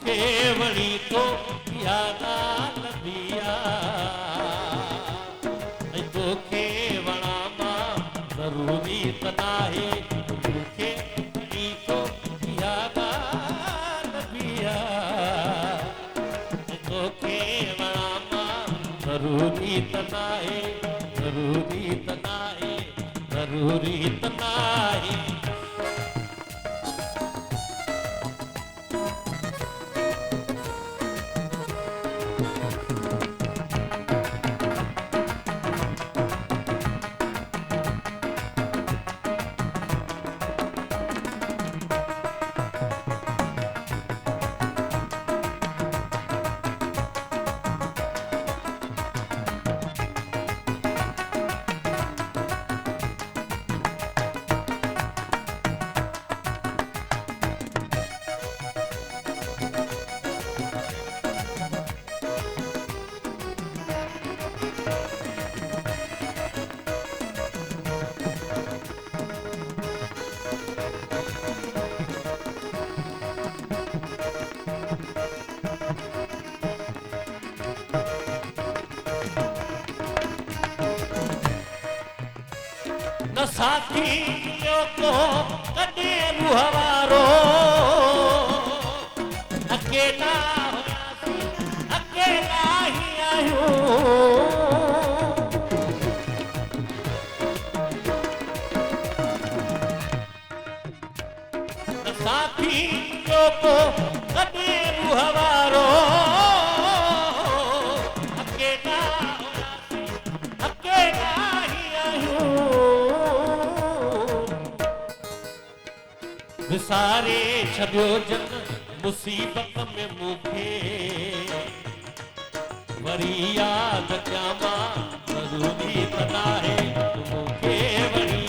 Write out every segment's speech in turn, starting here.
केवड़ी तो यादा लबिया तो केवड़ा मां जरूरी तनाहे केवड़ी तो यादा लबिया तो केवड़ा मां जरूरी तनाहे जरूरी तनाहे जरूरी तनाहे न साथियों को कदे रुहवारो अकेला अकेला ही आयो न साथियों को कदे रुहवारो विसारे छॾियो जन मुसीबत में मूंखे वरी याद कयां मां ज़रूरी त नाहे मूंखे वरी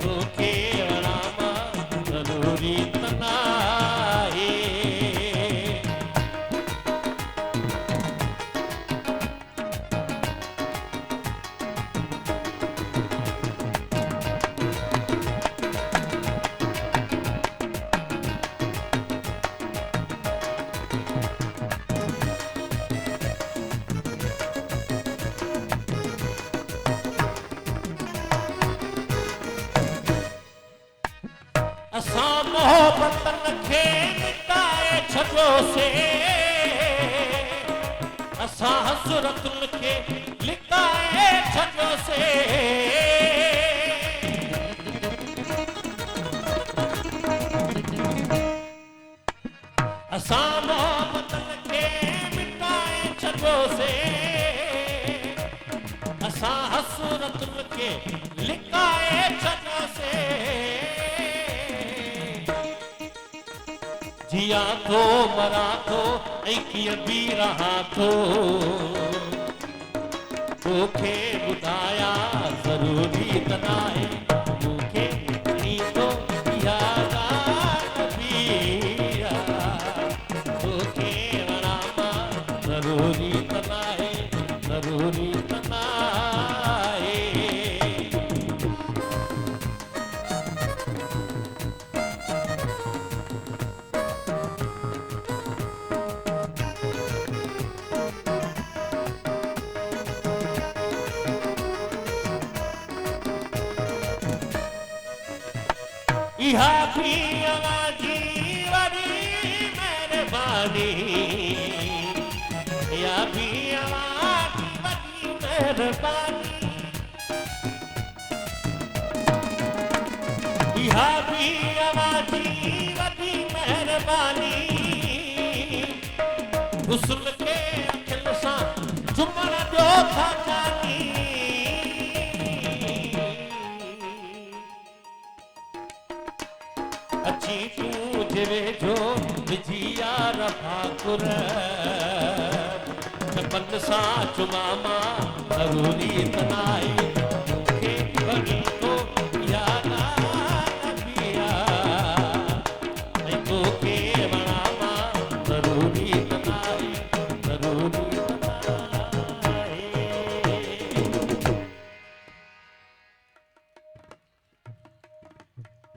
मूंखे वणा मां ज़रूरी त नाहे असां मोहब्बतन खे मिटाए छॾियोसे असां हसरतुनि खे लिकाए छॾियोसे असां मोहब्बतन खे मिटाए छॾियोसे असां हसरतुनि खे लिकाए छॾियोसे जिया थो मरा थो ऐं कीअं बि रहां थो तोखे ॿुधाया ज़रूरी त नाहे मूंखे ईंदो तोखे वणा मां ज़रूरी त नाहे ज़रूरी त नाहे इहा भी अवाजी वरी मेहरबानी इहा भी अवाजी वरी मेहरबानी इहा भी अवाजी वरी मेहरबानी हुस्न के अखिल सां चुमण ॾियो था कानी अची तूं जे वेझो विझी यार भाकुर मन साचु मामा ज़रूरी त नाहे मूंखे वरी